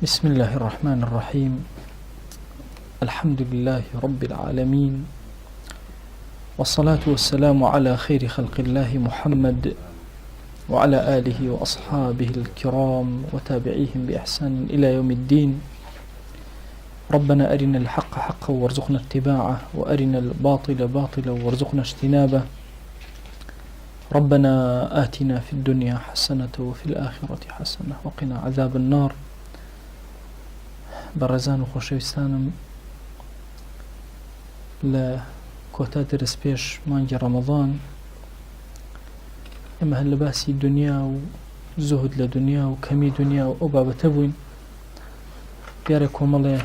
بسم الله الرحمن الرحيم. الحمد لله رب العالمين، والصلاة والسلام على خير خلق الله محمد وعلى آله وأصحابه الكرام وتابعيهم بإحسان إلى يوم الدين. ربنا أرنا الحق حقا وارزقنا اتباعه، وأرنا الباطل باطلا وارزقنا اجتنابه. ربنا آتنا في الدنيا حسنة وفي الآخرة حسنة وقنا عذاب النار. بەڕێزان و خۆشەویستانم، لە کۆتا دەرس پێش مانگی ڕەمەضان ئێمە هەر لە باسی دنیا و زوهد لە دنیا و کەمی دنیا و ئەو بابەتە بووین. دیارە کۆمەڵێ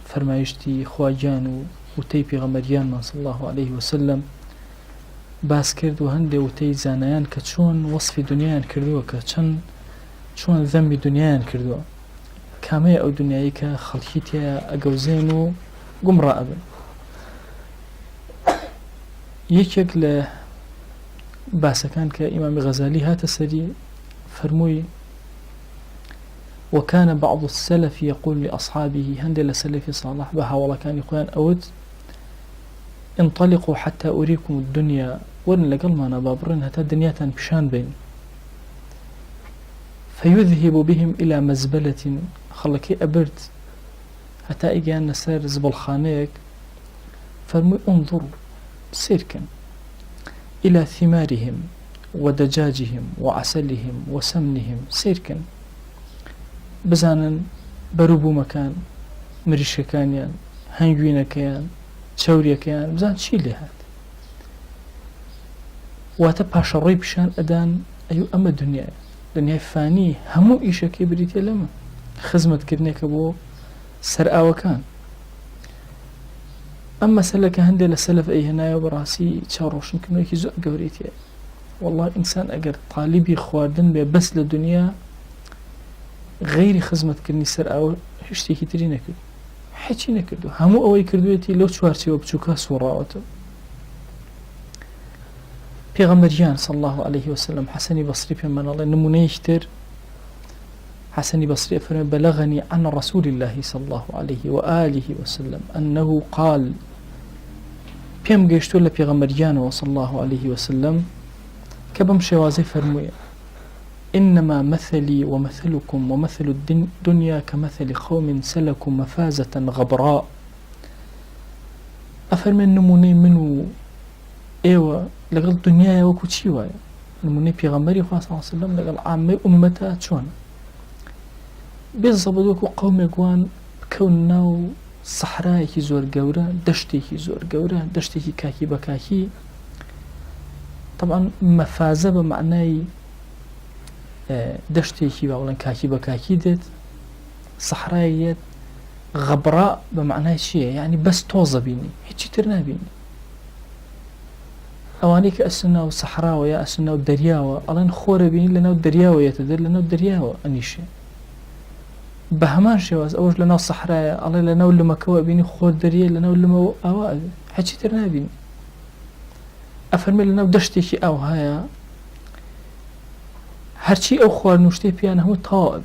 فەرمایشتی خواگیان و وتەی پێغەمبەریانمان صلی الله عليه وسلم باس کرد و هەندێک وتەی زانایان کە چۆن وەصفی دنیایان کردووە، کە چۆن ذەمبی دنیایان کردووە، کامەیە ئەو دنیایی کە خەڵکی تێیە ئەگەوزێن و گومڕا ئەبن. یەکێک لە باسەکان کە ئیمامی غەزالی هاتە سەری فەرمووی: وكان بعض السلف يقول لأصحابه، هەندێک لە سەلەفی صالح بە هاوڵەکانی خۆیان ئەوت: انطلقوا حتى أريكم الدنيا، ورن لەگەڵمانە با بڕێن هەتا دنیاتان پیشان بین. فيذهب بهم إلى مزبلة، خەڵکی ئەبرد هەتا ئیگەیانە سەر زبڵخانەیەک. فەرمووی: انظروا، سيركن إلى ثمارهم ودجاجهم وعسلهم وسمنهم، سيركن بزانن بەروبوو مەکان، مریشەکانیان، هەنگوینەکەیان، چەوریەکەیان، بزان چی لێ هات. واتە پاشەڕۆی پیشان ئەدان ئەیوو ئەمە دنیاە، دنیای فانی، هەموو ئیشەکەی بریتێ لەمە، خزمەتکردنێکە بۆ سەرئاوەکان. ئەم مەسەلە کە هەندێک لە سەلەف ئەیهێنایەوە بەڕاستی چاوڕۆشنکردنەوەیەکی زۆر گەورەیە. وەڵڵا ئینسان ئەگەر تالیبی خواردن بێ بەس لە دنیا، غەیری خزمەتکردنی سەرئاوە هیچ شتێکی تری نەکرد، هیچی نەکردو، هەموو ئەوەی کردوێتی لەو چوارچێوە بچووکە سوڕاوەتەوە. پێغەمبەریان صلی الله عليه وسلم حەسەنی بەسری پێمانەڵێ نمونەیەکی تر. حەسەنی بەسری فەرمێ: بەلەغەنی عن رسول الله صلی الله عليه وآله وسلم أنه قال، پێم گەیشتووە لە پێغەمبەریانەوە صلی الله عليه وسلم کە بەم شێوازەی فەرموویە: إنما مثلي ومثلكم ومثل الدنيا كمثل قوم سلكوا مفازة غبراء. أفرمي نمونەی من و ئێوە لەگەڵ دنیایە وەکو چی وایە؟ نمونەی پێغەمبەری خوا صلی الله عليه وسلم لەگەڵ عامەی ئوممەتە چۆنە؟ بێزەبەت وەکو قەومێک وان بکەون ناو سەحرایەکی زۆر گەورە، دەشتێکی زۆر گەورە، دەشتێکی کاکی بە کاکی. طبعا مەفازە بە معنای دەشتێکی با بڵێن کاکی بە کاکی دێت، سەحرایەت. غەبرا بە معنای چییە؟ یعنی بەس تۆزە بینی، هیچی تر نابینی. ئەوانەی کە ئەسن ناو سەحراوە یا ئەسن ناو دەریاوە، ئەڵێن خۆرە بینی لە ناو دەریاوەیەتە دەر، لە ناو دەریاوە ئەنیشێ. بە هەمان شێواز ئەوەش لە ناو سەحرایە، ئەڵێ لە ناو لمەکەوە بینی خۆر دەریە، لە ناو لمەوە ئاوا ئەبێ، هیچی تر نابینی. ئەفەرمێ لە ناو دەشتێکی ئاو هەیە، هەرچی ئەو خواردنوشتەی پیان هەموو تەواو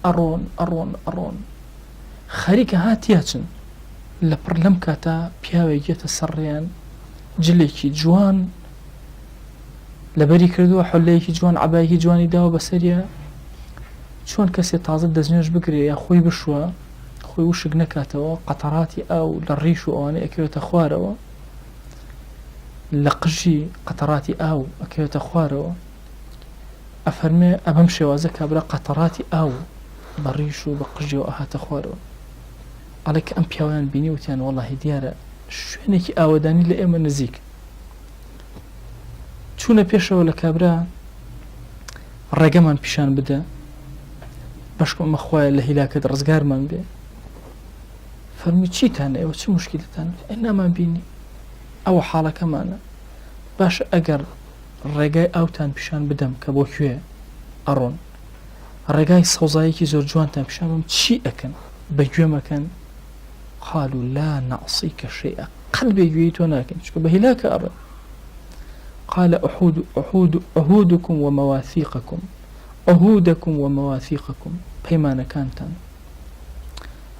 ئەڕۆن ئەڕۆن ئەڕۆن، خەریکە هاتیاچن. لەپڕ لەم کاتە پیاوێک گێتە سەرڕێیان، جلێکی جوان لەبەری کردووە، حولەیەکی جوان، عەبایەکی جوانی داوە بەسەریە. چۆن کەسێ تازە دەستنوێژ بگرێ یا خۆی بشوە، خۆی وشک نەکاتەوە، قەتەڕاتی ئاو لە ڕیش و ئەوانەی ئەکەوێتە خوارەوە، لە قژی قەتەڕاتی ئاو ئەکەوێتە خوارەوە. ئەفەرمێ ئەبەم شێوازە کابرا قەتەڕاتی ئاو بە ڕیش و بە قژیەوە ئەهاتە خوارەوە. ئەڵێ کە ئەم پیاویان بینی وتیان: وەڵڵاهی دیارە شوێنێکی ئاوەدانی لە ئێمە نزیک. چوونە پێشەوە لە کابرا ڕێگەمان پیشان بدە، بەشکۆ مەخوایە لە هیلاکت ڕزگارمان بێ. فەرمی: چیتانە ئێوە، چ مشکلتان؟ نامان بینی، ئەوە حاڵەکەمانە. باشە ئەگەر ڕێگای ئاوتان پیشان بدەم کە بۆ کوێ ئەڕۆن، ڕێگای سەوزایەکی زۆر جوانتان پیشان بم، چی ئەکەن؟ بەگوێ مەکەن؟ قالوا لا نعصيك شيئا، قلبي جويتو ناكن شكو بهلاك أرى. قال: عهودكم ومواثيقكم، عهودكم ومواثيقكم بيمان كانتان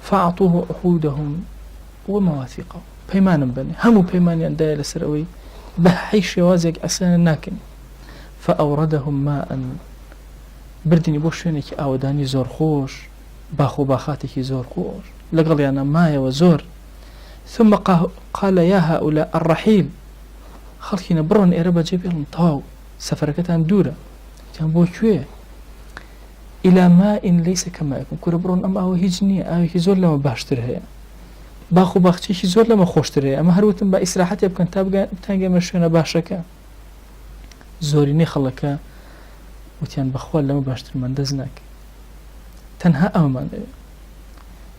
فأعطوه عهودهم ومواثيقهم بيمان بني همو بيمان يندايا لسروي بحي شوازيك أسان ناكن فأوردهم ماء بردني بوشوينك أوداني زور خوش باخو باخاتك زور خوش لقل يعني مايا وزور ثم قال يا هؤلاء الرحيل خلقنا برون إربا جيبهم طاو سفركتان دورة كان بوشوية إلى ماء ليس كماءكم كورا برون أم أو هجنية أو هزور لما باشتر هيا باخو باختيش زور لما خوشتر هيا أما هروتن با إسراحتي بكن تانجا مشونا باشكا زوريني خلقا وتيان بخوال لما باشتر من دزناك تنها أمان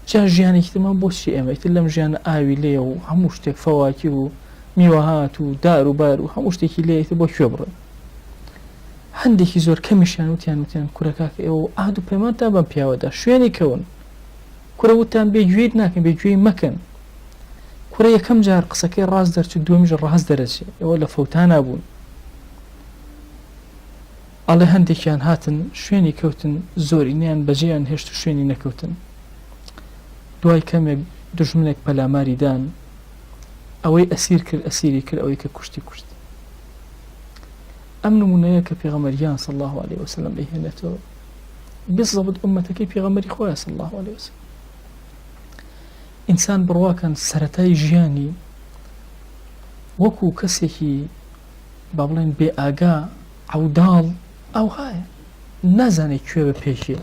جا جياني كتمان بوشي أما يتلم جيان آوي ليه وهموشتك فواكي وميوهات ودار وبار وهموشتك ليه يتبو شبر هەندێکی زۆر کەمیشیان وتیان کوڕەکە ئێوە ئاهات و پەیمانتان بەم پیاوەدا شوێنی کەون کوڕە وتیان بێگوێیت ناکەن بێگوێی مەکەن کوڕە یەکەم جار قسەکەی ڕاست دەرچێت دووەمیش ڕاست دەرەچێت ئێوە لە فەوتانا بوون ئەڵێ هەندێکیان هاتن شوێنی کەوتن زۆرینیان بەجێیان هێشت و شوێنی نەکەوتن دوای کەمێک دوژمنێک پەلاماری دان ئەوەی ئەسیر کرد ئەسیری کرد ئەوەی کە کوشتی کوشت ئەم نمونەیە کە پێغەمبەریان صلی الله عليه وسلم دەیهێنێتەوە بزەبت ئومەتەکەی پێغەمبەری خۆیان صلی الله عليه وسلم ئینسان بڕواکەن سەرەتای ژیانی وەکو کەسێکی با بڵێن بێ ئاگا عەوداڵ ئەو هایە نازانێت کوێ بە پێشێ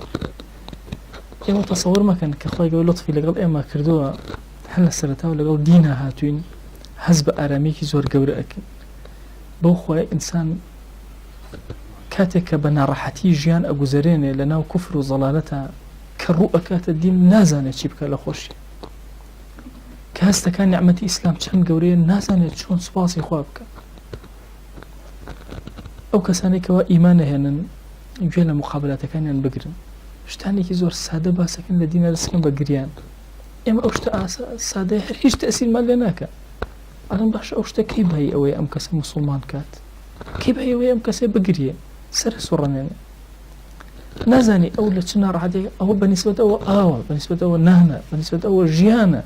ئێوە تەسەووڕ مەکەن کە خۆی گەورە لطفی لەگەڵ ئێمە کردووە هەر لە سەرەتاوە لەگەڵ دینە هاتوین هەز بە ئارامێکی زۆر گەورە ئەکەین بەو خۆی ئینسان کاتێک کە بە ناڕەحەتی ژیان ئەگوزارێنێ لە ناو کوفر و زەڵالەتە کە ڕوو ئەکاتە دین نازانێت چی بکە لە خۆشی کە هەستەکان نیعمەتی ئیسلام چەند گەورەیە نازانێت چۆن سوپاسی خوا بکە ئەو کەسانێکەوە ئیمان نەهێنن گوێ لە مقابلاتەکانیان بگرن شتانێکی زۆر سادە باسەکەن لە دینە دەستکەن بە گریان ئێمە ئەو شتە سادەی هەر هیچ تەسیرمان لێ ناکە ئەڵێن باشە ئەو شتە کەی بای ئەوەی ئەم کەسە موسڵمان کات کەی بای ئەوەی ئەم کەسێ بگریە سەر سوڕەنێنێ نازانی ئەو لە چ ناڕەحەتێک ئەوە بەنسبەت ئەوە ئاوە بەنسبەت ئەوە نانە بەنسبەت ئەوە ژیانە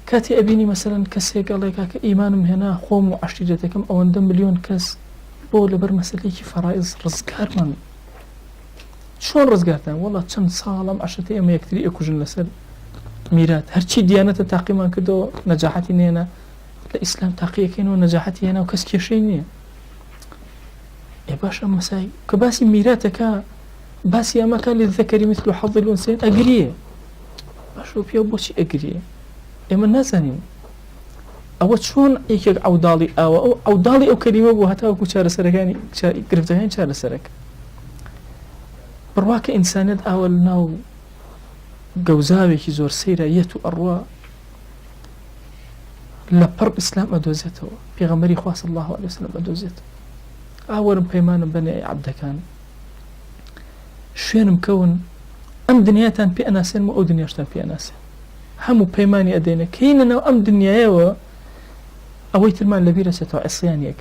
کاتی ئەبینی مەسەلەن کەسێک ئەڵێکا کە ئیمانم هێنا خۆم و عەشیرەتەکەم ئەوەندە ملیۆن کەس بۆ لەبەر مەسەلەیەکی فەرائیز ڕزگارمان چۆن ڕزگارتان وەڵا چەند ساڵم عەشرەتەی ئێمە یەکتری ئەکوژن لەسەر میرات هەرچی دیانەتە تاقیمان کردەوە نەجاحەتی نێنە لە ئیسلام تاقیەکەینەوە نەجاحەتی هێنا و کەس کێشەی نییە باش ئەم مەسای کە باسی میراتەکە باسی ئەمەکە للذەکەری مثل حەظ الأنثیین ئەگریە باشەوە پێ بۆچی ئەگریە ئێمە نازانین ئەوە چۆن یەکێک عەوداڵی ئاوە ئەو عەوداڵی ئەو کەلیمە بوو هەتاوەکو چارەسەرەکانی گرفتەکانی چارەسەرەکە بڕواکە ئینسانیەت ئاوە لە ناو گەوزاوێکی زۆر سەیرە یەت و ئەڕوا لە پڕ ئیسلام ئەدۆزێتەوە پێغەمبەری خوا صلی الله عليه وسلم ئەدۆزێتەوە ئاوەرم پەیمانم بەنێ ئەی عەبدەکان شوێنم کەون ئەم دنیاتان پێ ئەناسێن و ئەو دنیاشتان پێ ئەناسێن هەموو پەیمانی ئەدەینە کە هینە ناو ئەم دنیایەوە ئەوەی ترمان لەبیرە چێتەوە عیسیانیەک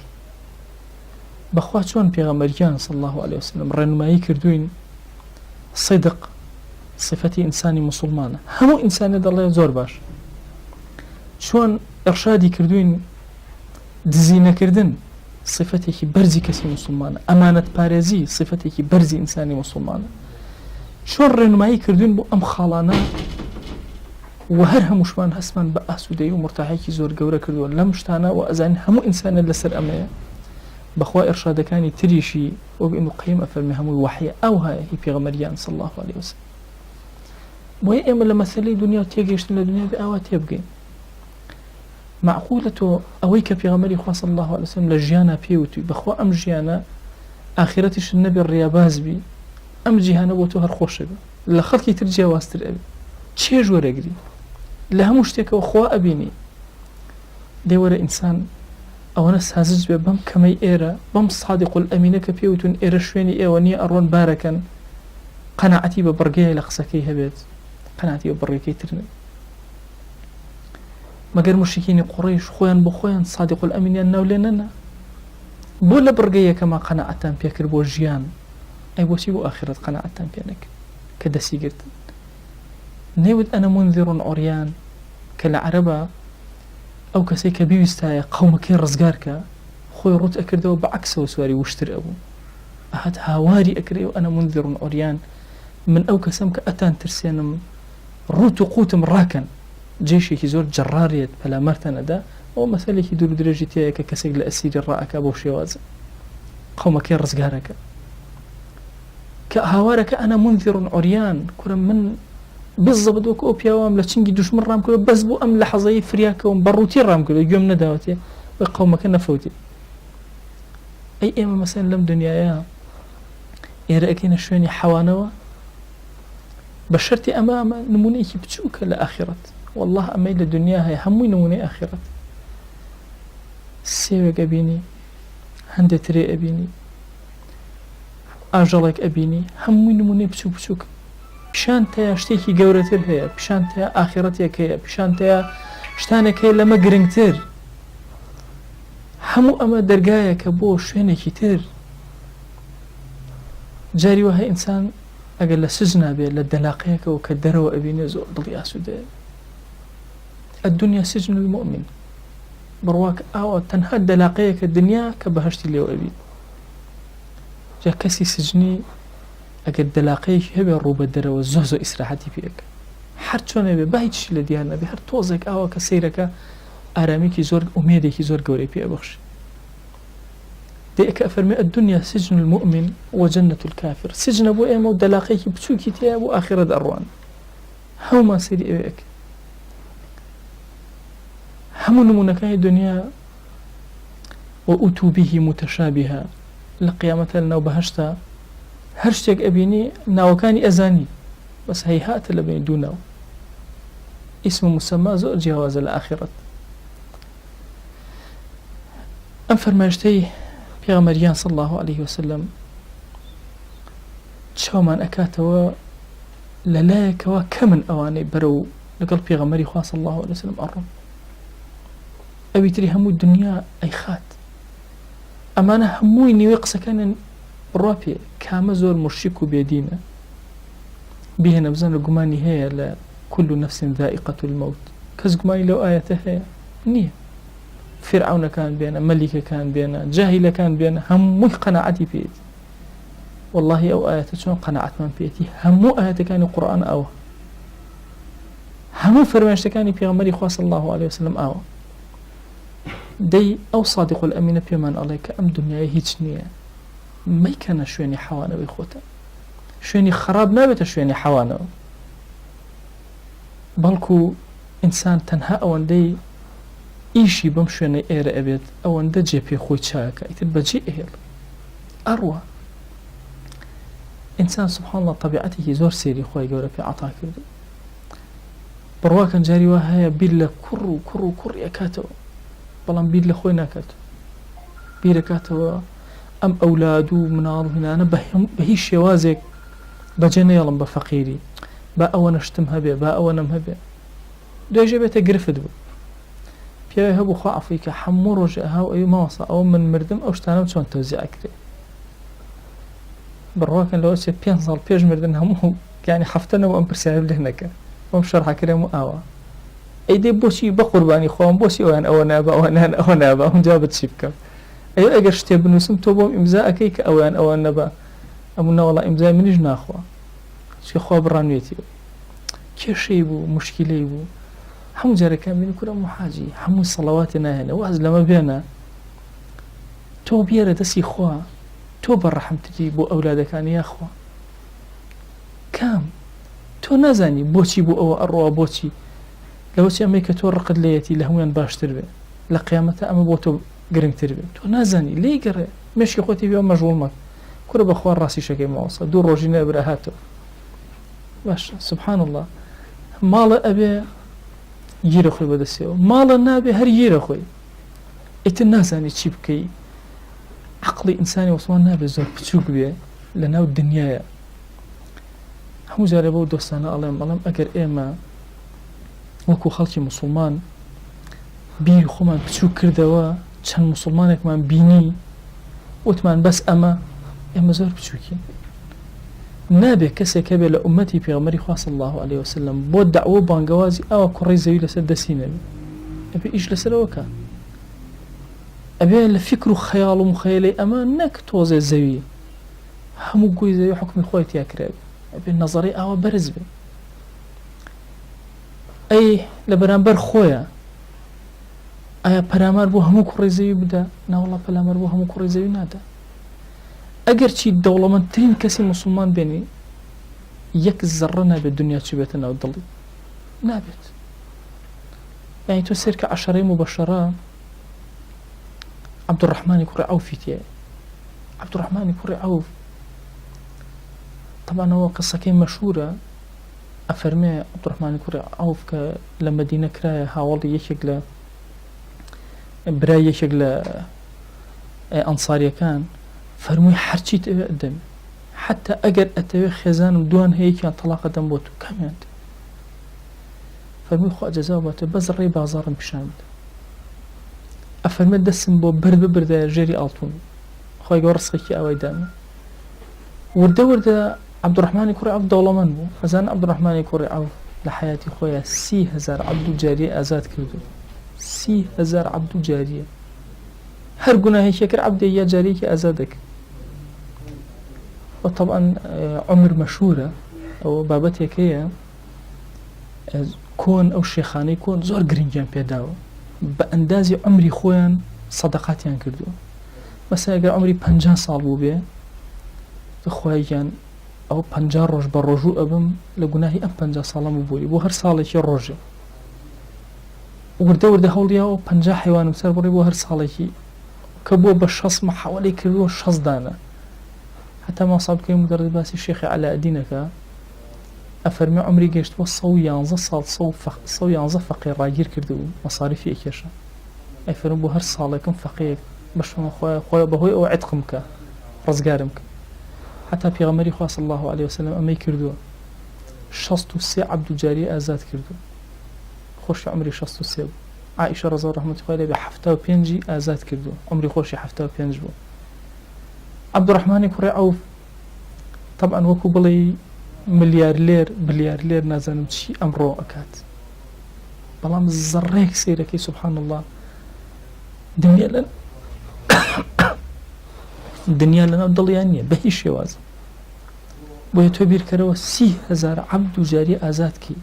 بەخوا چۆن پێغەمبەریان صلی الله عليه وسلم ڕێنمایی کردوین صدق صفەتی ئینسانی موسڵمانە هەموو ئینسانێ دەڵێ زۆر باش چۆن ئەرشادی کردوین دزی نەکردن صفەتێکی بەرزی کەسی موسڵمانە ئەمانەت پارێزی صفەتێکی بەرزی ئینسانی موسڵمانە چۆن ڕێنمایی کردوین بۆ ئەم خاڵانە و هەر هەمووشمان هەستمان بە ئاسوودەیی و مرتاحێکی زۆر گەورە کردووە لەم شتانە و ئەزانین هەموو ئینسانێت لەسەر ئەمەیە بەخوا ئێرشادەکانی تریشی وەک ئیبن قەییم ئەفەرمێ هەمووی وحیە ئەو هایە هی پێغەمبەریان صلی الله عليه وسلم بۆیە ئێمە لە مەسەلەی دنیا و تێگەیشتن لە دنیا بێ ئاوا تێبگەین معقولە تۆ ئەوەی کە پێغەمبەری خوا صلی الله عليه وسلم لە ژیانە پێوتوی بەخوا ئەم ژیانە ئاخرەتیش نەبێ ڕیاباز بی ئەم جیهانە بۆ تۆ هەر خۆشە بێ لە خەڵکی تر جیاوازتر ئەبێ چێژ وەرەگری لە هەموو شتێکەوە خوا ئەبینی دێوەرە ئینسان ئەوەنە سازج بێ بەم کەمەی ئێرە بەم صادق الئەمینە کە پێوتون ئێرە شوێنی ئێوە نییە ئەڕۆن بارەکەن قەناعەتی بە بڕگەیە لە قسەکەی هەبێت قەناعەتی بە بڕگەکەی تر نەبێت مەگەر مشرکینی قوڕیش خۆیان بۆ خۆیان صادق الئەمینیان ناو لێ نەنا بۆ لە بڕگەیەکەما قەنەعەتان پێکرد بۆ ژیان ئەی بۆچی بۆ ئاخرەت قەنەعەتان پێ نەکرد کە دەسی گرتن نەیوت ئەنە منذر عوریان کە لە عەرەبە ئەو کەسەی کە بیویستایە قەومەکەی ڕزگارکە خۆی ڕوت ئەکردەوە بەعەکسەوە سواری وشتر ئەبوو ئەهات هاواری ئەکرێ و ئەنە منذر عوریان من ئەو کەسەم کە ئەتان ترسێنم ڕوت و قوتم ڕاکەن جێشێکی زۆر جەڕارێت پەلامەرتەنەدا ئەو مەسەلێکی دوور درێژی تەیە کە کەسێک لە ئەسیری ڕائەکە بۆ شێوازە قەومەکەی ڕزگارەکە کە هاوارەکە ئەنە منذر عوریان کورە من بالضبط وەکو ئەو پیاوام لە چنگی دوشمن ڕام کردو بەس بۆ ئەم لەحەزەی فریاکەوم بەڕووتی ڕام کردو گوێم نەداوەتێ بە قەومەکە نەفەوتێ ئەی ئێمە مەسەن لەم دنیاە ئێرە ئەکەینە شوێنی حەوانەوە بە شەرتی ئەمە نمونەیەکی بچووکە لە ئاخرەت والله ئەمەی لە دنیا هەیە هەمووی نمونەی ئاخرەت سێوێک ئەبینی هەندێک ترێ ئەبینی ئاژەڵێک ئەبینی هەمووی نمونەی بچوو بچووکە پیشان تەیە شتێکی گەورەتر هەیە پیشان تەیە ئاخرەتێک هەیە پیشان تەیە شتانێک هەیە لەمە گرنگتر هەموو ئەمە دەرگایەکە بۆ شوێنێکی تر جاری وهەیە ئینسان ئەگەر لە سجنا بێت لە دەلاقەیەکەوە کە دەرەوە ئەبینێ زۆر دڵی ئاسوودەیە الدنيا سجن المؤمن بڕواکە ئاوە تەنها دەلاقەیەکە دنیا کە بەهەشتی لێو ئەبی جا کەسی سجنی ئەگەر دەلاقەیەکی هەبێ ڕوو بە دەرەوە زۆر زۆر ئیسراحەتی پێکە هەر چۆنە بێ با هیچی لە دیار نەبێ هەر تۆزێک ئاوە کە سەیرەکە ئارامێکی زۆر ئومێدێکی زۆر گەورەی پێ ئەبەخشی دەیەکە ئەفەرمێ الدنيا سجن المؤمن وجنة الكافر سجنە بۆ ئێمە و دەلاقەیەکی بچووکی تەیە بۆ ئاخرەت ئەڕوان هەومان سەیری ئەوەیەک هەموو نمونەکانی دنیا وأتوا به متشابها لە قیامەتە لەناو بەهەشتا هەر شتێک ئەبینی ناوەکانی ئەزانی بەس هەیهاتە لە بین دوو ناو ئیسم و مسەما زۆر جیاوازە لە ئاخرەت ئەم فەرمایشتەی پێغەمبەریان صلی الله عليه وسلم چاومان ئەکاتەوە لەلایەکەوە کەمن ئەوانەی بەرەو لەگەڵ پێغەمبەری خوا صلی الله عليه وسلم ئەڕۆن ئەوی تری هەموو دنیا ئەیخات ئەمانە هەمووی نیوەی قسەکانن بڕوا پێ کامە زۆر مشریک و بێدینە بێنە بزن لە گومانی هەیە لە كل نفس ذائقة الموت کەس گومانی لەو ئاەتە هەیە نییە فرعونەکان بێنە مەلیکەکان بێنە جاهیلەکان بێنە هەمووی قەناعەتی پێێتی والله ئەو ئاەتە چۆن قەناعەتمان پێێتی هەموو ئاەتەکانی قورئان ئەوە هەموو فەرمایشتەکانی پێغەمبەری خوا صلی الله عليه وسلم ئەوە دەی ئەو صادق الئەمینە پێمان ئەڵێ کە ئەم دنیای هیچ نییە مەیکەنە شوێنی حەوانەوەی خۆتە شوێنی خراب نابێتە شوێنی حەوانەوە بەڵکو ئینسان تەنها ئەوەندەی ئیشی بەم شوێنەی ئێرە ئەبێت ئەوەندە جێ پێ خۆی چاکە ئیتر بەجێ ئێڵ ئەڕوە ئینسان سبحان الله طبیعەتێکی زۆر سێری خۆی گەورە پێ عەتا کردو بڕواکەن جاری وا هەیە بیر لە کوڕ و کوڕ ئەکاتەوە بەڵام بیر لە خۆی ناکات بیرەکاتەوە ئەم ئەولاد و مناڵ هینانە بە هیچ شێوازێک بەجێ نەیەڵم بە فەقیری با ئەوە نەشتم هەبێ با ئەوە نەم هەبێ دوێژێ بێتە گرفت بوو پیاوی هەبوو خوا عەفوی کە هەموو ڕۆژێ هاو ئەوی ماوەسا ئەوە من مردم ئەو شتانەم چۆن تەوزیع کرێ بڕواکەن لەوە چێ 5 ساڵ پێش مردن هەموو یعنی هەفتەنەوە ئەم پرسیارە لێ نەکە ئەم شەرحەکرێم و ئاوە ئەی دێ بۆچی بە قوربانی خۆم بۆچی ئەویان ئەوە نابە ئەوانیان ئەوە نابە ئەوەنجا بە چی بکەم ئەوە ئەگەر شتێ بنووسم تۆ بۆم ئیمزا ئەەکەی کە ئەویان ئەوە نەبە ئەموو نەوەڵا ئیمزای منیش ناخوا چی خوا بڕانوێتی کێشەی بوو مشکلەی بوو هەموو جارەکان بینی کورە محاجی هەموو سەڵەواتی ناهێنە واز لەمە بێنە تۆ بێرە دەستی خوا تۆ بەڕەحمتری بۆ ئەولادەکانی یاخوا کام تۆ نازانی بۆچی بۆ ئەوە ئەڕۆوە بۆچی لەوەچی ئەمەی کە تۆ ڕقت لەیەتی لە هەمویان باشتر بێ لە قیامەتە ئەمە بۆ تۆ گرنگتر بێ تۆ نازانی لێی گەڕێ مێشکی خۆتی بێ مەژغوڵ مەکە کورە بەخوا ڕاستی شەکەی ماوەسە دوو ڕۆژی نەبرە هاتەوە باشە سبحان الله ماڵە ئەبێ گیرە خۆی بەدەستێەوە ماڵە نابێ هەر گیرە خۆی ئیتر نازانی چی بکەی عقلی ئینسانی وەسوان نابێ زۆر بچووک بێ لە ناو دنیایە هەموو جارە بەو دۆستانە ئەڵێم بەڵام ئەگەر ئێمە وەکو خەڵکی موسڵمان بیری خۆمان بچوو کردەوە چەند موسڵمانێکمان بینی وتمان بس أما زۆر بچووکین نابێت کەسێک هەبێ لە ئومەتی پێغەمبەری خوا صلی الله عليه وسلم بۆ دعوە بانگەوازی ئەوە کوڕی زەوی لەسەر دەسی نەبێ ئەبێ ئیش لەسەرەوە کە ئەبێ لە فکر و خەیاڵ و مخەیلەی ئەمە نەک تۆزێ زەوی هەموو گوی زەوی حکمی خۆی تیا کرابێ ئەبێ نەزەڕی ئاوە بەرز بێ ئەی لە بەرامبەر خۆیە ئایا پەرامار بۆ هەموو کوڕی زەوی بدە ناوەڵا پەرامار بۆ هەموو کوڕی زەوی نادا ئەگەر چی دەوڵەمەندترین کەسی موسڵمان بێنی یەک زەڕە نابێت دنیا چی بێتە ناو دڵی نابێت یعنی تۆ سێر کە عەشەرەی مبەشەرە عەبدوڕەحمانی کوڕی عەوفی تێیە عەبدوڕەحمانی کوڕی عەوف طبعاً ئەوە قسەکەی مەشهورە ئەفەرمێ عەبدوڕەحمانی کوڕی عەوف کە لە مەدینە کرایە هاوڵی یەکێک لە برای یەکێک لە ئەنساریەکان فەرمووی هەرچیت ئەوێ ئەدەمێ حتى ئەگەر ئەتەوێ خێزانم دوان هەیەکیان تەلاقە دەم بۆ تو کامیان دێ فەرمووی خوا جەزا باتێ بەس ڕێی بازاڕم پیشان بدە ئەفەرمێ دەستم بۆ بەر ببردایە ژێری ئاڵتون خۆی گەۆ ڕزقێکی ئەوەی دامێ وردە وردە عەبدوڕەحمانی کوڕی عەوف دەوڵەمەند بوو ئەزانە عەبدوڕەحمانی کوڕی عەوف لە حەیاتی خۆیە 30,000 عەبد و جاریە ئازاد کردو 30,000 عەبد و جاریە هەر گوناهێکی کرد عەبدێ یا جاریەکی ئازاد دەکرد وطبعا عمر مەشهورە ئەوە بابەتێکەیە کۆن ئەو شێخانەی کۆن زۆر گرنگیان پێداوە بە ئەندازی عمری خۆیان سەدەقاتیان کردووە مەسەڵەن ئەگەر عمری 50 ساڵ بوو بێ خۆیان ئەو 50 ڕۆژ بە ڕۆژوو ئەبم لە گوناهی ئەم 50 ساڵەم بووی بۆ هەر ساڵێکی ڕۆژێ وردە وردە هەوڵیاوە 50 حیوانم سەر بڕی بۆ هەر ساڵێکی کە بۆ بە 60 محاوەلەی کردووە 60 دانە حتى ما صاب كي مدرب باسي الشيخ علاء الدينك أفرمي عمري جيشت وصو يانزا صال صو يانزا فقير راجير كردو مصاريفي إكيشا أي فرمي بو هر صالكم فقير باش خويا بهوي أو عتقمك رزقارمك حتى في غمري خوا صلى الله عليه وسلم أما يكردو شصتو سي عبد جاري آزاد كردو خوش عمري شصتو سي عائشة رضي الله رحمة الله عليها بحفتة وبينجي آزاد كردو عمري خوشي حفتة وبينج بو عەبدوڕەحمانی کوڕی عەوف طبعاً وەکو بڵێ بلیارلێر نازانم چی ئەمڕۆ ئەکات بەڵام زەڕێک سەیرەکەی سوبحان الله دنیا لەناو دڵیان نییە بە هیچ شێوازە بۆیە تۆ بیرکەرەوە 30,000 عەبد و جاریە ئازادکەی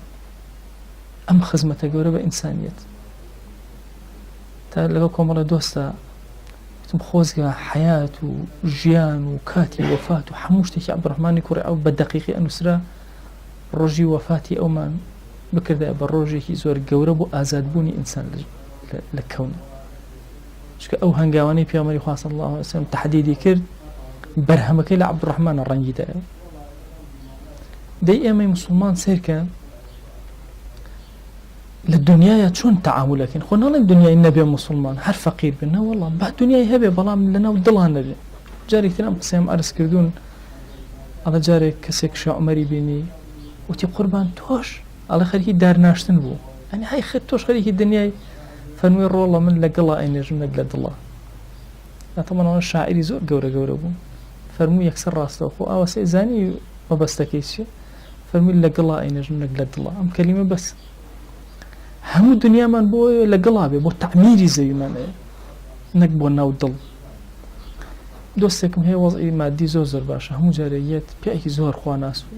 ئەم خزمەتە گەورە بە ئینسانیەت تا لەگەڵ کۆمەڵە دۆستە خۆزگە حیات و ژیان و کاتی وەفات و هەموو شتێکی عەبدوڕەحمانی کوڕی عەوف بە دەقیقی ئەنووسرا ڕۆژی وەفاتی ئەومان بکردایە بە ڕۆژێکی زۆر گەورە بۆ ئازادبوونی ئینسان لە کەونە چونکە ئەو هەنگاوانەی پێغەمبەری خوا صلی الله علیه وسلم تەحدیدی کرد بەرهەمەکەی لە عەبدوڕەحمانە ڕەنگیدایە دەی ئێمەی موسڵمان سێرکە لە دنیاە چۆن تەعاملەکەین خۆ ناڵێن دنیای نەبێ موسڵمان هەر فەقیر بن نەوەڵام با دنیای هەبێ بەڵام لەناو دڵان نەبێ جارێکتر ئەم قسەیەم عەرز کردوون ئەڵە جارێک کەسێک شا عومەری بینی وتی قوربان تۆش ئەڵە خەریکی دارناشتن بوو ئەنی های خێر تۆش خەریکی دنیای فەرمووی ڕۆڵە من لەگەڵا ئەینێژم نەک لە دڵە ئەتەمەنەوە شاعری زۆر گەورە بوو فەرمووی یەکسەر ڕاستەوە خۆ ئاوە سێ زانی مەبەستەکەی چیە فەرمووی لەگەڵا ئەینێژم نەک لە دڵە ئەم کەلیمە بەس هەموو دنیامان بۆ لەگەڵا بێ بۆ تەعمیری زەویمانەیە نەک بۆ ناو دڵ دۆستێکم هەیە وەزعی مادی زۆر باشە هەموو جارێت پیاکی زۆر خوا ناسوو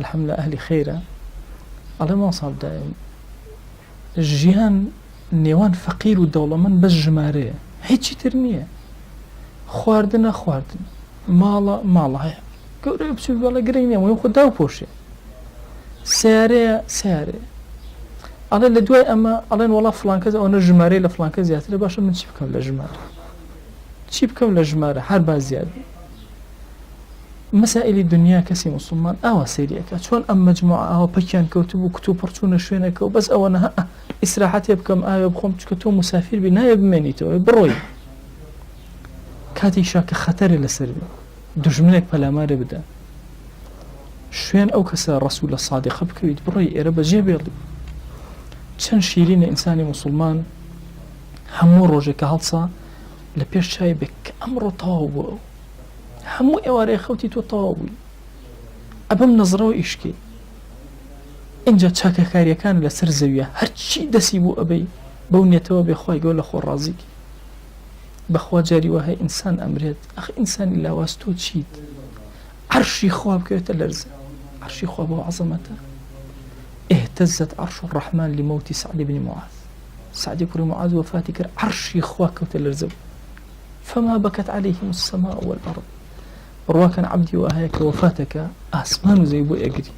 الحەمدولillah ئەهلی خەیرە ئەڵێ ماڵساڵ دایم ژیان نێوان فەقیر و دەوڵەمەند بەس ژمارەیە هیچی تر نییە خواردنە ماڵە هەیە گەورەی بچوو بەڵە گرنگ نییە وەی خۆ داوپۆشێ سیارەیە ئەڵێ لە دوای ئەمە ئەڵێن وەڵا فڵان کەس ئەوەنە ژمارەی لە فڵان کەس زیاترە باشە من چی بکەم لە ژمارە هەر با زیاد مەسائلی دنیا کەسی موسڵمان ئاوا سەیریەکە چۆن ئەم مەجموعە ئاوا پەکیان کەوتبوو کتوب پڕچوونە شوێنەکە و بەس ئەوەنە ئیسراحەتێ بکەم ئاوێ بخۆم چکە تۆ مسافر بی نایە بمێنیتەوە بڕۆی کاتێکشا کە خەتەرە لەسەر بێ دوژمنێک پەلامارە بدە شوێن ئەو کەسە ڕەسوولە سادیقە بکەویت بڕۆی ئێرە بەجێ بێڵی چەند شیرینە ئینسانی موسڵمان هەموو ڕۆژێکە هەڵسا لە پێش چای بێ کە ئەمڕۆ تەواو بووە هەموو ئێوارەیە خەوتی تۆ تەواو بووی ئەبەم نەزرەوە ئیشکی اینجا چاکەکاریەکان لەسەر زەویە هەرچی دەسی بوو ئەبەی بەو نیەتەوە بێخوای گەۆ لە خۆ ڕازیکی بەخوا جاری وهەیە ئینسان ئەمرێت ئەخ ئینسانی لاواز تۆ چیت عەرشی خوا بکەوێتە لەرزە عەرشی خوا بۆ عەزەمەتە اهتزت عرش الرحمن لموت سعد بن معاذ سعد كري معاذ وفاتي كر عرشي خواك وتلرزو فما بكت عليهم السماء والأرض رواكن عبدي وهيك وفاتك أسمان زي بو أجري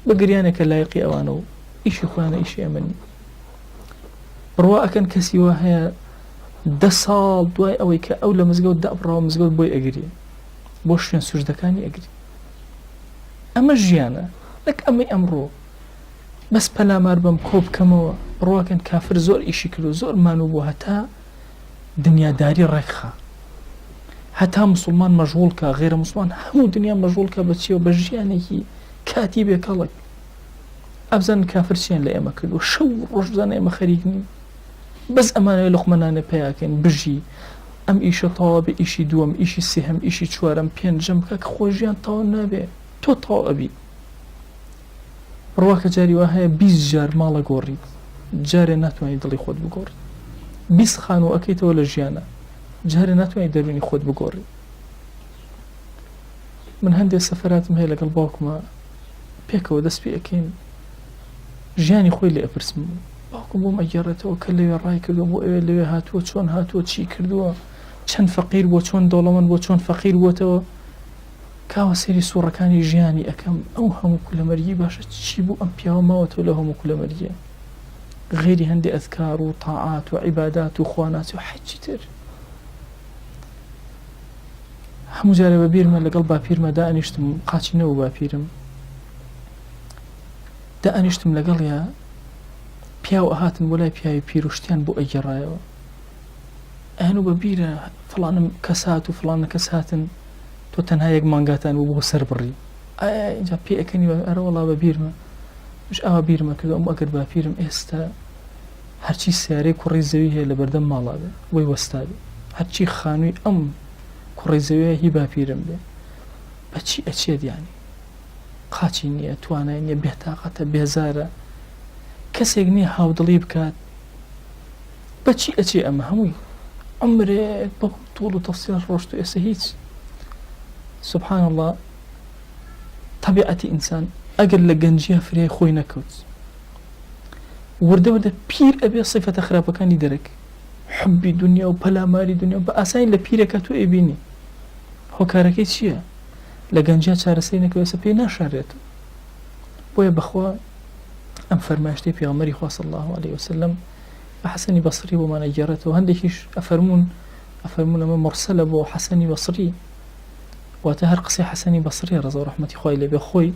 بقريانك لايقي أوانو إيشي خوانا إيشي أمني رواكن كسي وهي دسال دواي أويك أولا مزقود دأبرا ومزقود بوي أجري بوشين سجدكاني أجري أما جيانا لك أمي أمرو بس بلا ماربم كوب كموا رواكن كافر زور إيشي كلو زور مانو بو هتا دنيا داري ركخة هتا مسلمان مشغول كا غير مسلمان همو دنيا مشغول كا بتشيو بجياني كاتيبه كالك أبزن كافر شين لأيما كلو شو رجزان أيما خريقني بس أمانة لقمانانة بياكن بجي أم إيشي طواب إيشي دوام إيشي سهم إيشي چوارم بين جمكك خوجيان طاو نابي تو طاو أبي رواك جاري وهي 20 جار مالا قوري جاري ناتواني دلي خود بقوري 20 خانو أكيت ولا جيانا جاري ناتواني دروني خود بقوري من هندي السفرات مهي لقلباكما بيكا ودس بي أكين جياني خوي اللي أبرسم باكم بوم أجارته وكاللي راي كردو بو إيه اللي هاتو چون هاتو چي كردو چند فقير بو چون دولمان بو چون فقير بو تو كاوا سيري سورة كاني جياني أكم أوهم كل مريي باشا تشيبو أمبيا وماوت لهم كل مريي غيري هندي أذكار وطاعات وعبادات وخوانات وحج تر همو جاري ببيرما لقل بابيرما دا أنشتم قاتي نو بابيرم دا أنشتم لقل يا بياو أهاتن ولا بياو بيروشتيان بو أجرايو أهنو ببيرا فلان كسات وفلان كساتن تو تنها يك مانغاتان وبو سر بري اینجا پی اکنی اره والله ببیرم مش ئەوە بیرمە کردو ئەم ئەگەر باپیرم ئێستا هەرچی سیارەی کوڕی زەوی هەیە لە بەردەم ماڵا بێ وەی وەستابێ هەرچی خانووی ئەم کوڕی زەویە هی باپیرم بێ بەچی ئەچێت یانی قاچی نییە توانای نییە بێتاقەتە بێزارە کەسێک نییە هاودڵی بکات بەچی ئەچێ ئەمە هەمووی عمرێک بە توڵ و تەفسیل ڕۆشت و ئێستا هیچ سبحان الله طبيعتي إنسان أقل لجنجيها فريه خوي نكوت ورده بير أبي صفة خرابة كان يدرك حبي دنيا وبلا مالي دنيا بأساين لبيرك تو إبيني هو كاركيت شيء لجنجيها شارسينك ويسبي ناشرته بويا بخوا أم فرماشتي في عمري خوا صلى الله عليه وسلم حسني بصري وما نجرته هنديش أفرمون لما مرسل أبو حسني بصري واتهر قصي حسني بصري رضا رحمتي خوي لي بخوي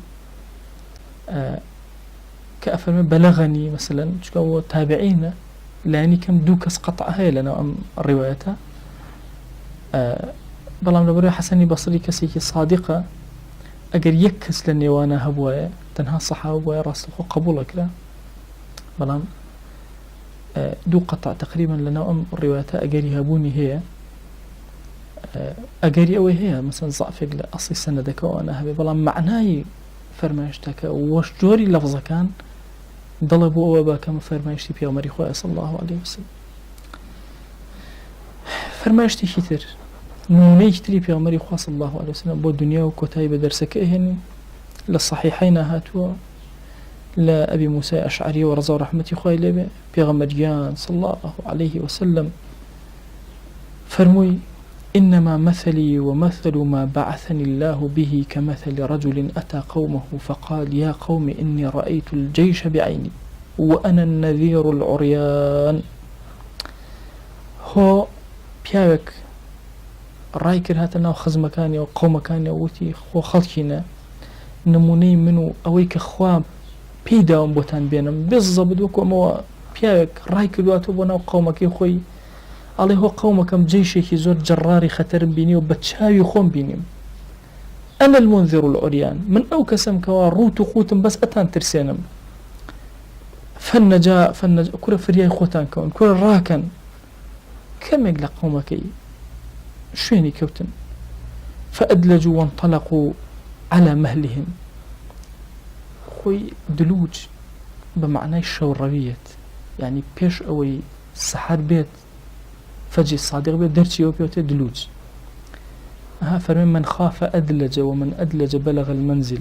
كأفرمي بلغني مثلا شكو تابعين لاني كم دوكس قطع هاي لنا أم الرواية بلام لبري حسني بصري كسيكي صادقة أجر يكس لني وانا هبوايا تنها صحابة ويا راس الخو قبولك لا بلام دو قطع تقريبا لنا أم الرواية أجر يهبوني هي أجري أوي هي مثلا ضعفك لأصل سندك وأنا هبي بلا معناي فرمايشتك وش جوري لفظة كان ضلبوا أوبا كما فرمايشتي في عمر إخوة صلى الله عليه وسلم فرمايشتي كتير نيشتري في عمر إخوة صلى الله عليه وسلم بو الدنيا وكتايب درسك إهني للصحيحين هاتوا لا أبي موسى أشعري ورضا رحمتي إخوة إليه في غمريان صلى الله عليه وسلم فرموي إنما مثلي ومثل ما بعثني الله به كمثل رجل أتى قومه فقال يا قوم إني رأيت الجيش بعيني وأنا النذير العريان هو بياك رايكر هاتنا وخز مكاني وقوم مكاني ووتي خو خلقنا نموني منو أويك خواب بيدا ومبوتان بينهم بالضبط وكما بياك رايكر دواتو بنا وقومك خوي عليه هو قومكم جيشي زور جراري خطر بيني وبتشاوي خون بيني أنا المنذر العريان من أو كسم كوا روت وقوتم بس أتان ترسينم فالنجاء كل فرياي خوتان كون كل راكن كمێک لە قومەکەی شوێنی کەوتن فأدلجوا وانطلقوا على مهلهم خوي دلوج بمعنى الشوروية يعني بيش أوي سحر بيت فجي الصادق بيت درتي وبيوت دلوج فرمي من خاف أدلج ومن أدلج بلغ المنزل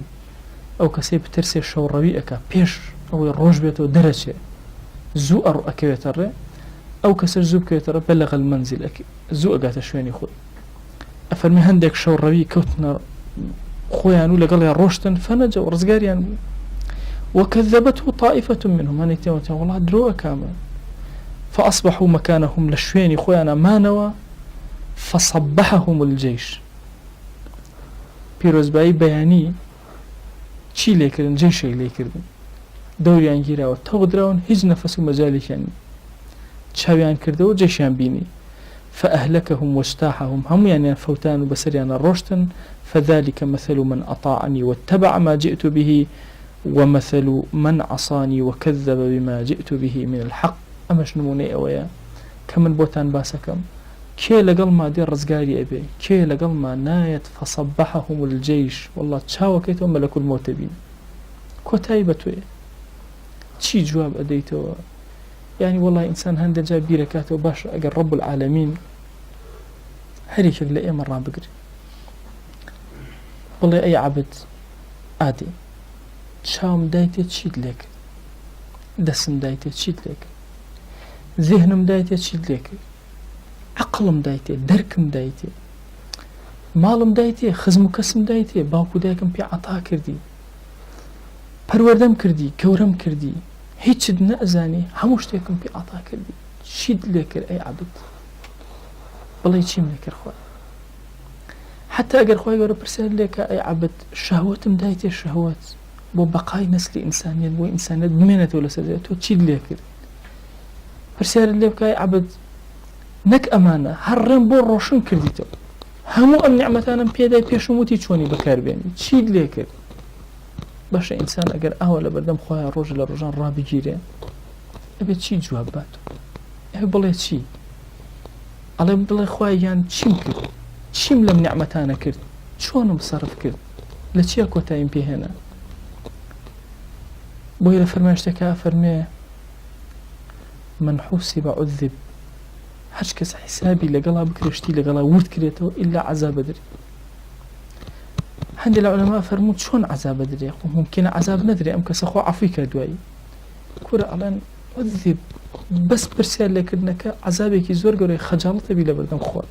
أو كسيب ترسي الشوروية بيش أوي الروج بيتو درجة زوء أكيتر أو كسر زوب كيتر بلغ المنزل زوء قات شويني خوي أفرمي هندك شوروي كوتنا خويانو لقال يا روشتن فنجا ورزقاريان وكذبته طائفة منهم هني تيوتي والله دروء كامل فأصبحوا مكانهم لشويني خويانا ما نوى فصبحهم الجيش بيروز باي بياني چی لێکردن جێشێک لێکردن دەوریان گیراوە تەو دراون هیچ نەفەس و مەجالیشیان چاویان کردەوە جێشیان بینی فأهلكهم واجتاحهم هم يعني فوتان وبسريان الرشتن فذلك مثل من أطاعني واتبع ما جئت به ومثل من عصاني وكذب بما جئت به من الحق أمش نموني أويا كمن بوتان باسكم كي لقل ما دير رزقاري أبي كي لقل ما نايت فصبحهم الجيش والله تشاوى كيتو ملك الموت بين كتايبتو تشي جواب أديتو يعني والله إنسان هنده جا بيركاته باش أقل رب العالمين هريك لأي مرة بقري والله أي عبد عادي شام دايتي تشيد لك دسم دايتي تشيد لك ذهنم دايتي تشيد لك عقلم دايتي دركم دايتي مالم دايتي خزم كسم دايتي باوكو دايكم بي عطا كردي پروردم كردي كورم كردي هيچ نأزاني هموش تيكم بي عطا كردي شيد لكر أي عبد والله يشيم لكر خواه حتى أقر خواه يقول برسال لك أي عبد شهوتم دايتي الشهوات بو بقاي نسل إنسانية بو إنسانية بمينة ولا سديته تشيد لكر برسال لك أي عبد نك أمانة هرم بو روشن كرديتو همو أم نعمتانا بيداي بيشموتي چوني بكار بيني تشيد لكر باش إنسان أقر أولا بردم خواه روج لروجان رابي جيرين أبي تشي جواباتو أبي بلي تشي ألا بلي خواه يان تشيم كرد تشيم لم نعمتانا كرد شون بصرف كرد لتشي أكو تايم بي هنا بويلة فرماشتكا فرمي من حوسب عذب هەچ کەس حسابی لەگەڵا بکرێشتی لەگەڵا ورد کرێتەوە إلا عذاب دري هەندێک لە عولەما فەرموون چۆن عذاب دري ممکنە عذاب نەدرێ ئەم کەسە خۆ عەفوی کە دوایی کورە ئەڵێن عذب بەس پرسیار لێکردنەکە عذابێکی زۆر گەورەی خەجاڵەتە بی لە بەردەم خۆ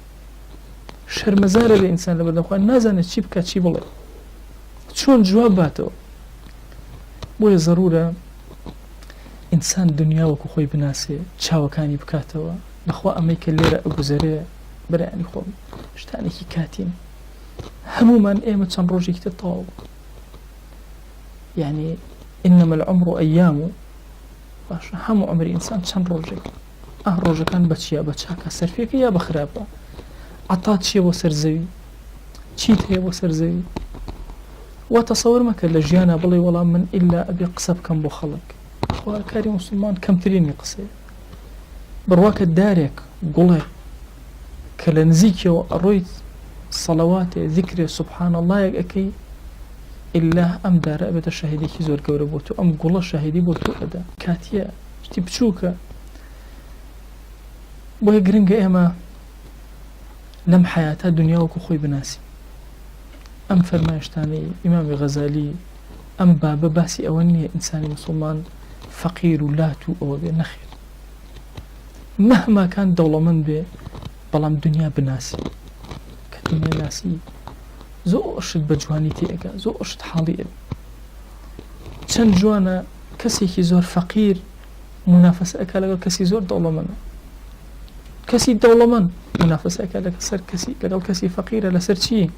شەرمەزارە لێ ئینسان لە بەردەم خۆ نازانێت چی بکات چی بڵێ چۆن جواب باتەوە بۆیە زەرورە ئینسان دنیا وەکو خۆی بناسێ چاوەکانی بکاتەوە بخوا أميك الليرة أبوزرية براني خوم شتانيكي كاتين هموما إيمة چند روجي كتطاو يعني إنما العمر أيام باش همو عمر إنسان چند روجي روجي كان بچيا بچاكا سرفيك يا بخرابا عطات شي وسرزوي چيت هي وسرزوي وتصور مكا لجيانا بلي ولا من إلا أبي قصب كم بو خلق أخوة كاري مسلمان كم تريني قصي برواك الدارك قولي كالنزيكي وأرويت صلوات ذكر سبحان الله يكي إلا أم دار أبدا الشهيدي كي زور قوري بوتو أم قول الشهيدي بوتو أدا كاتيا تبشوكا بوهي قرنقا إيما لم حياتها دنيا وكو خوي بناسي أم فرمايشتاني إمام غزالي أم بابا باسي أولي إنساني مسلمان فقير لاتو أو نخير مهما كان دولمن به بلام دنيا بناسي كدنيا ناسي زو أشد بجوانيتي أكا زو أشد حالي چند جوانا كسي كي زور فقير منافسة أكا لغا كسي زور دولمن كسي دولمن منافسة أكا لغا سر كسي لغا كسي فقير لسر چي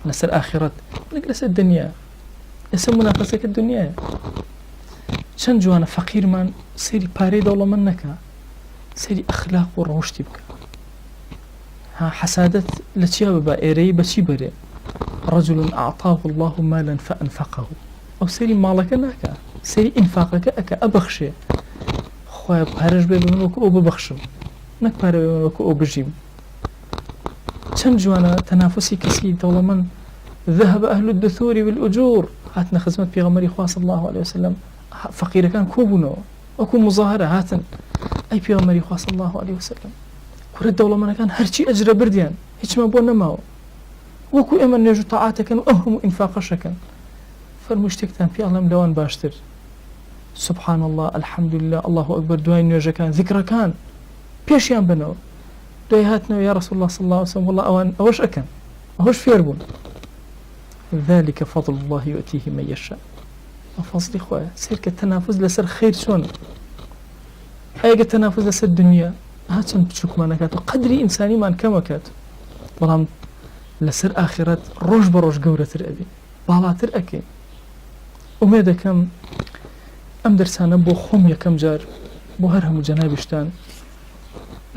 لسر آخرت لغا لسر الدنيا لسر منافسة كالدنيا چند جوانا فقير من سيري باري دولمن نكا سيري أخلاق وروشتي بك ها حسادت لتشياب بائري بشي بري رجل أعطاه الله مالا فأنفقه أو سيري مالك ناكا سيري إنفاقك أكا أبخشي خواه بهرج بي بمنوك أو ببخشو نەک پارەوێ وەکو ئەو بژیم. چەند جوانە تەنافسی کەسی دەوڵەمەند ذهب أهل الدثور بالأجور هاتنا خزمەت پێغەمبەری خوا صلی الله عليه وسلم فەقیرەکان کۆبوونەوە وەکو مزاهرە هاتن ئەی پێغەمبەری خوا صلی الله عليه وسلم کورە دەوڵەمەندەکان هەرچی ئەجرە بردیان هیچمان بۆ نەماوە وەکو ئێمە نوێژ و تەعاتەکەن و ئەم هەموو ئینفاقەشەکەن فەرمووی شتێکتان پێ ئەڵێم لەوان باشتر سبحان الله الحمد لله الله أكبر دوای نوێژەکان ذکرەکان پێشیان بنەوە دوای هاتنەوە یا رسول الله صلی الله عليه وسلم والله ئەوان ئەوەش ئەکەن ئەوەش فێر بوون ذلك فضل الله يؤتيه من يشاء فضلی خۆیە سیر کە تەنافس لەسەر خیر چۆن ئەگە تەنافس لەسەر دنیا هاچەند بچووکمانەکات و قەدری ئینسانیمان کەمەکات بەڵام لەسەر ئاخرەت ڕۆژ بە ڕۆژ گەورەتر ئەبێ باڵاتر ئەکەین ئومێ دەکەم ئەم دەرسانە بۆ خۆم یەکەم جار بۆ هەر هەموو جەنابیشتان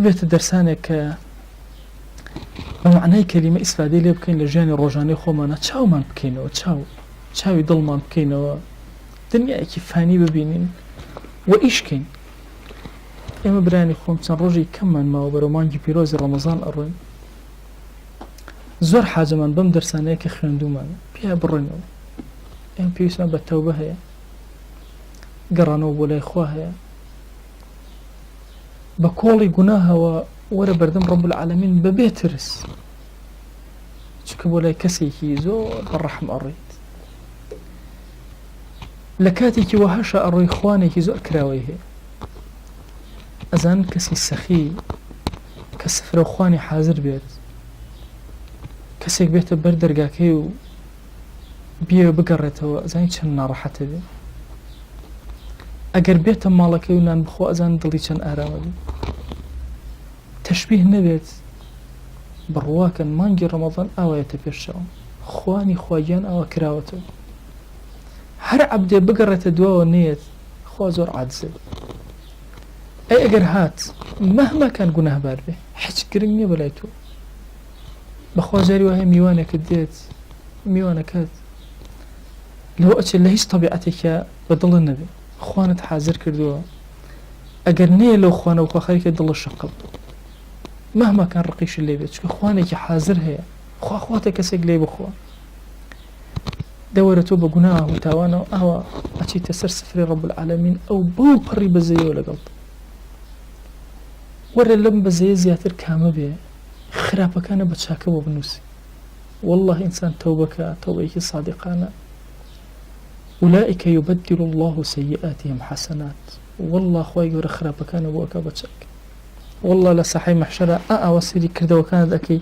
بێتە دەرسانێک کە بە معنای کەلیمە ئیسفادەی لێ بکەین لە ژیانی ڕۆژانەی خۆمانە چاومان بکەینەوە چاوی دڵمان بکەینەوە دنیایەکی فانی ببینین و ئیشکەین ئێمە برانی خۆم چەند ڕۆژی کەممان ماوە بەرەو مانگی پیرۆزی ڕەمەزان ئەڕۆین زۆر حاجەمان بەم دەرسانەیە کە خوێندومان پێ بڕێنەوە ئێمە پێویستمان بە تەوبە هەیە گەڕانەوە بۆ لای خوا هەیە بە کۆڵی گوناهەوە وەرە بەردەم ڕەب العالەمین بەبێ ترس چونکە بۆ لای کەسێکی زۆر بەڕەحم ئەڕۆیت لە کاتێکی وەهاشە ئەڕۆی خوانێکی زۆر کراوەی هەیە ئەزان کەسی سەخی کە سفرە خوانی حازر بێت کەسێک بێتە بەر دەرگاکەی و بێ بگەڕێتەوە ئەزانی چەند ناڕەحەتە بێ ئەگەر بێتە ماڵەکەی و نان بخۆ ئەزان دڵی چەند ئارامە بێ تەشبیه نەبێت بڕواکەن مانگی ڕەمەزان ئاوایەتە پێشەوە خوانی خواگیان ئاوا کراوەتەوە هەر عەبدێ بگەڕێتە دواوە نێت خوا زۆر عاجزە ئەی ئەگەر هات مەهما کان گوناهبار بێ هیچ گرنگ نییە بەلای تۆ بەخوا جاری وایە میوانێکت دێت میوانەکەت لەوە ئەچێت لە هیچ تەبیعەتێکە بەدڵە نەبێ خوانت حازر کردووە ئەگەر نەیە لەو خوانە و خواخەریکە دڵە شەقڵ مهما کان ڕقیش لێ بێت چکە خوانێکی حازر هەیە خواتە کەسێک لێ بخوا دەوەرە تۆ بە گوناه و تاوانەوە ئاوا ئەچیتە سەر سفرەی ڕەب العالەمین ئەو بەو پەڕی بەزەیەوە لەگەڵ وەرە لەم بەزەیە زیاتر کامە بێ خراپەکانە بە چاکە بۆ بنووسی والله ئینسان تەوبەکە تەوبەیەکی صادقانە أولئك يبدل الله سيئاتهم حسنات والله خوای گەورە خراپەکانە بۆ ئەکا بە چاک والله لە ساحەی مەحشەرە ئەوە سەیری کردەوەکانت ئەکەی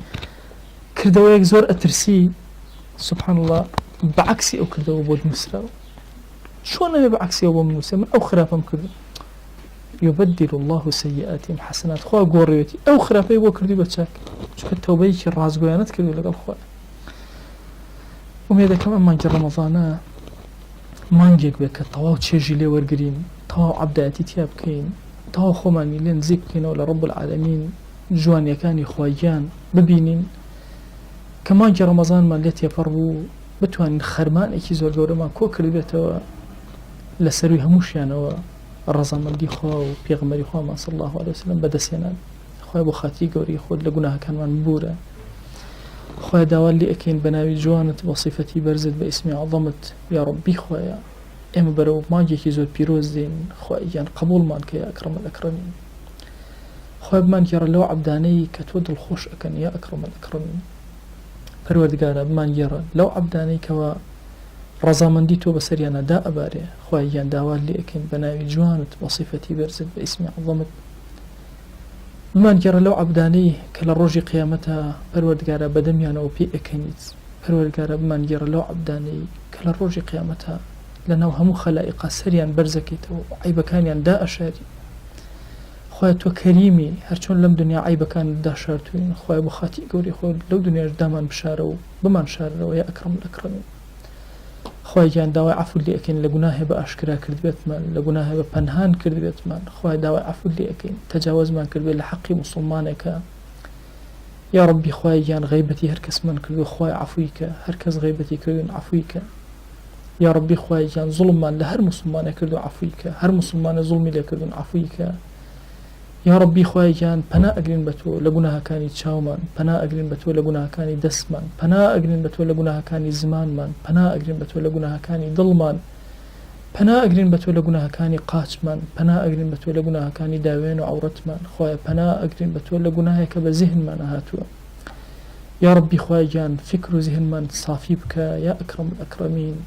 کردەوەیەک زۆر ئەترسی سبحان الله بەعکسی ئەو کردەوە بۆ نووسراوە چۆن نەبێ بەعکسی ئەو بۆ بنووسێ من ئەو خراپەم کردو يبدل الله سيئاتهم حسنات خوا گۆڕێتی ئەو خراپەی بۆ کردی بە چاک چونکە تەوبەیەکی ڕازگۆیانەت کردو لەگەڵ خوا ومێ دەکەم ئەم مانگی ڕەمەزانە مانگێک بێت کە تەواو چێژی لێ وەرگرین تەواو عەبدایەتی تیا بکەین تەواو خۆمانی لێ نزیک بکەینەوە لە ڕەب العالەمین جوانیەکانی خواگیان ببینین کە مانگی ڕەمەزانمان لێ تێپەڕ بوو بتوانین خەرمانێکی زۆر گەورەمان کۆ کردبێتەوە لە سەروی هەمووشیانەوە ڕەزامەندی خوا و پێغەمبەری خوامان صلی الله عليه وسلم بەدەستێنان خوای بۆ خاتی گەوری خۆت لە گوناهەکانمان ببورە خوای داوات لێ ئەکەین بە ناوی جوانت بە صیفەتی بەرزت بە ئیسمی عەظەمت یا ڕەبی خوایە ئێمە بەرەو مانگێکی زۆر پیرۆز دێن خوایان قبوڵمان کە یا ئەکرەم الئەکرەمین خوای بمانگێڕە لەو عەبدانەی کە تۆ دڵخۆش ئەکەن یا ئەکرەم الئەکرەمین پەروەردگارە بمانگێڕە لەو عەبدانەی کەوا ڕەزامەندی تۆ بەسەریانە دا ئەبارێ خوایان داوات لێ ئەکەین بە ناوی جوانت بە صیفەتی بەرزت بە ئیسمی عەظەمت بمانگێڕە لەو عەبدانەی کە لە ڕۆژی قیامەتە پەروەردگارە بەدەمیانەوە پێ ئەکەنیت پەروەردگارە بمانگێڕە لەو عەبدانەی کە لە ڕۆژی قیامەتە لەناو هەموو خەلائیقا سەریان بەرزەکەیتەوە و عیبەکانیان دا ئەشاری خوای تۆ کەریمی هەرچۆن لەم دنیا عیبەکانت داشارتوین خوای بۆ خاتی گەوری خۆت لەو دنیاش دامان بشارە و بمان شارەوە یا ئەکرەم الئەکرەمین خوای گیان داوای عەفو لێ ئەکەین لە گوناهێ بە ئاشکرا کرد بێتمان لە گوناهێ بە پەنهان کرد بێتمان خوای داوای عەفو لێ ئەکەین تەجاوزمان کرد بێت لە حەقی موسڵمانێکە یا ڕەبی خوای گیان غەیبەتی هەر کەسمان کردو خوای عەفوی کە هەر کەس غەیبەتی کردوین عەفوی کە یا ڕەبی خوای گیان زوڵممان لە هەر موسڵمانێ کردو عەفوی کە هەر موسڵمانە زوڵمی لێ کردوون عەفوی کە یا ربی خوای گیان پەنا ئەگرین بە تۆ لە گوناهەکانی چاومان، پەنا ئەگرین بە تۆ لە گوناهەکانی دەستمان، پەنا ئەگرین بە تۆ لە گوناهەکانی زمانمان، پەنا ئەگرین بە تۆ لە گوناهەکانی دڵمان، پەنا ئەگرین بە تۆ لە گوناهەکانی قاچمان، پەنا ئەگرین بە تۆ لە گوناهەکانی داوێن و عەورەتمان، خوایە پەنا ئەگرین بە تۆ لە گوناهێکە بە زیهنمان هاتووە. یا ربی خوای گیان فکر و زیهنمان سافی بکە یا ئەکرەم الئەکرەمین،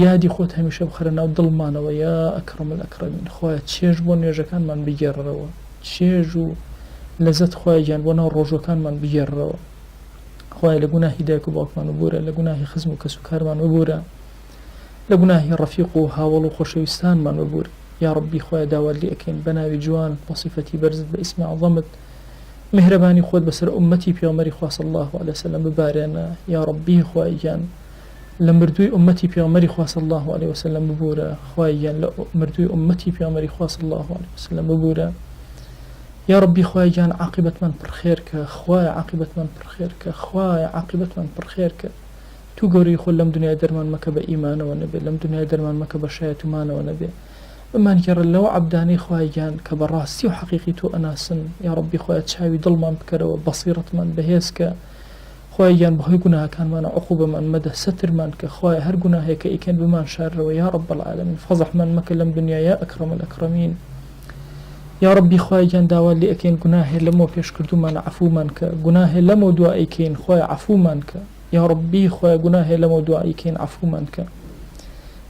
یادی خۆت هەمیشە بخەرە ناو دڵمانەوە یا ئەکرەم الئەکرەمین. خوایە چێژ بۆ نوێژەکانمان بگێڕەوە، چێژ و لەزەت خوای گیان بۆ ناو ڕۆژەکانمان بگێڕەوە. خوایە لە گوناهی دایک و باوکمان وبورە، لە گوناهی خزم و کەسوکارمان وبورە، لە گوناهی ڕەفیق و هاوڵ و خۆشەویستانمان وبورە. یا ربی خوایە داوات لێ ئەکەین بە ناوی جوان بە صیفەتی بەرزت بە ئیسمی عەظەمت مهرەبانی خۆت بەسەر ئومەتی پێغەمبەری خوا صلی الله علیه وسلم ببارێنە. یا ربی خوای گیان لە مردووی ئومەتی پێغەمبەری خوا صلی الله علیه وسلم ببورە، خوای گیان لە مردووی ئومەتی پێغەمبەری خوا صلی الله علیه وسلم ببورە. یا ربی خوای گیان عاقبەتمان پڕخێر کە، خوایە عاقبەتمان پڕخێر کە، خوایە عاقبەتمان پڕخێر کە. تو گەورەی خۆ لەم دنیای دەرمان مەکە بە ئیمانەوە نەبێ، لەم دنیای دەرمان مەکە بە شایەتمانەوە نەبێ. بمان گەڕە لەو عەبدانەی خوای گیان کە بەڕاستی و حەقیقی تۆ ئەناسن. یا ربی خوایە چاوی دڵمان بکەرەوە، بەسیرەتمان بەهێز کە، خوای گیان بەهۆی گوناهەکانمانە عقوبەمان مەدە، سەترمان کە، خوایە هەر گوناهێکە ئیکەن بمان شارڕەوە. یا رب العالمین فەزەحمان مەکە لەم دنیا یا ئەکرەم الئەکرەمین. یا ربی خوای گیان داوات لێ ئەکەین گوناهێ لەمەوە پێش کردومانە عەفومان کە، گوناهێ لەمەوە دوای ئەیکەین خوایە عەفومان کە. یا ربی خوایە گوناهێ لەمەوە دوای ئەیکەین عەفومان کە.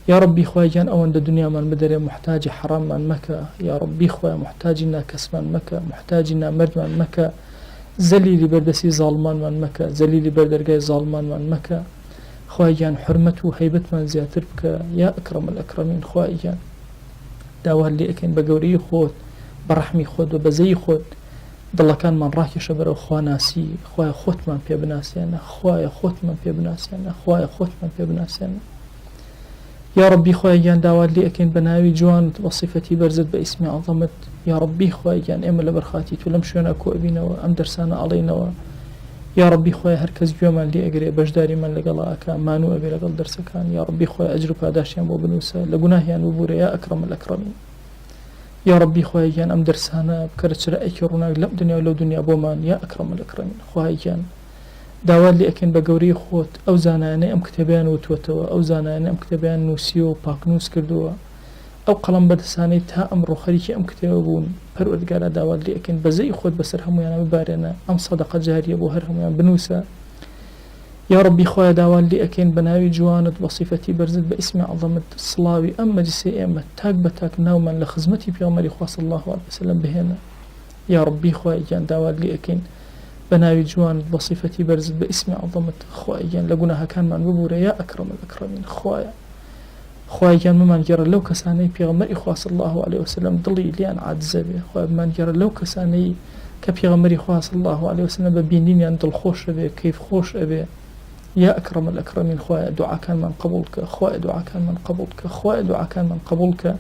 یا ربی خوای گیان ئەوەندە دنیامان بدەرێ محتاجی حراممان مەکە. یا ربی خوایە محتاجی ناکەسمان مەکە، محتاجی نامەردمان مەکە، زەلیلی بەردەسی زاڵمانمان مەکە، زەلیلی بەردەرگای زاڵمانمان مەکە. خوای گیان حورمەت و هەیبەتمان زیاتر بکە یا ئەکرەم الئەکرەمین. خوای گیان داوات لێ ئەکەین بە گەورەی خۆت، بە ڕەحمی خۆت و بەزەی خۆت دڵەکانمان ڕاکێشە بەرەو خواناسی. خوایە خۆتمان پێ بناسیێنە، خوایە خۆتمان پێ بناسیێنە، خوایە خۆتمان پێ بناسیێنە. یا ربی خوای گیان داوات لێ ئەکەین بە ناوی جوانت بە صیفەتی بەرزت بە ئیسمی عەظەمت. یا ربی خوای گیان ئێمە لە بەرخاتی تو لەم شوێنە کۆ ئەبینەوە، ئەم دەرسانە ئەڵێنەوە. یا ربی خوای هەر کەس گوێمان لێ ئەگرێ، بەشداریمان لەگەڵا ئەکا، مانوو ئەبێ لەگەڵ دەرسەکان. یا ربی خوای ئەجر و پاداشیان بۆ بنووسە، لە گوناهیان وبورە یا ئەکرەم الئەکرەمین. یا ربی خوای گیان ئەم دەرسانە بکەرە چرایەکی ڕووناک لەم دنیا و لەو دنیا بۆمان یا ئەکرەم الئەکرەمین. خوای گیان داوات لێ ئەکەین بە گەورەی خۆت ئەو زانایانەی ئەم کتێبیان وتوەتەوە، ئەو زانایانە ئەم کتێبیان نووسیوە و پاکنووس کردووە، ئەو قەڵەم بەدەستانەی تا ئەمڕۆ خەریکی ئەم کتێبە بوون، پەروەردگارە داوات لێ ئەکەین بەزەی خۆت بەسەر هەموویانە ببارێنە، ئەم سەدەقە جاریە بۆ هەر هەموویان بنووسە. یا ربی خوایە داوات لێ ئەکەین بە ناوی جوانت بە صیفەتی بەرزت بە ئیسمی عەظەمت سڵاوی ئەم مەجلیسەی ئێمە تاک بە تاک ناومان لە خزمەتی پێغەمبەری خوا صلی الله علیه وسلم بهێنە. یا ربی خوای گیان داوات لێ ئەکەین بە ناوی جوانت بە صیفەتی بەرزت بە ئیسمی عەظەمت خوای گیان لە گوناهەکانمان ببورە یا ئەکرەم الئەکرەمین. خوای گیان بمان گێڕە لەو کەسانەی پێغەمبەری خوا صلی الله علیه وسلم دڵی لیان عاجزە بێ، خوای بمان گێڕە لەو کەسانەی کە پێغەمبەری خوا صلی الله علیه وسلم بە بینینیان دڵخۆش ئەبێ، کەیف خۆش ئەبێ. یا ئەکرەم الئەکرەمین. خوایە دوعاکانمان قبوڵ کە، خوایە دوعاکانمان قبوڵ کە، خوایە دوعاکانمان قبوڵ کە.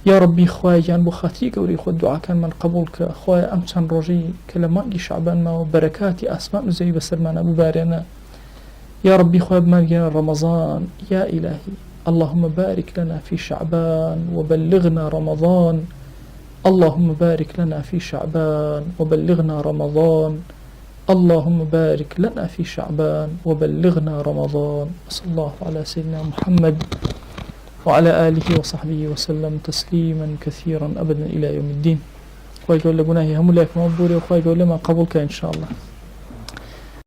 یا ربی خوای گیان بۆ خاتری گەورەی خۆت دوعاکانمان قبوڵ کە، خوایە ئەم چەند ڕۆژەی کە لە مانگی شەعبان ماوە بەرەکاتی ئاسمان و زەوی بەسەرمانە ببارێنە. یا ربی خوای بمان گێڕە رەمەزان. یا ئیلاهی اللهم بارك لنا في شعبان وبلغنا رمضان، اللهم بارك لنا في شعبان وبلغنا رمضان، اللهم بارك لنا في شعبان وبلغنا رمضان. وصلى الله على سيدنا محمد وعلى آله وصحبه وسلم تسليما كثيرا أبدا إلى يوم الدين. خوای گەورە لە گوناهی هەموو لایەک مەبورێ و خوای گەورە لێمان قبوڵ کە إن شاء الله.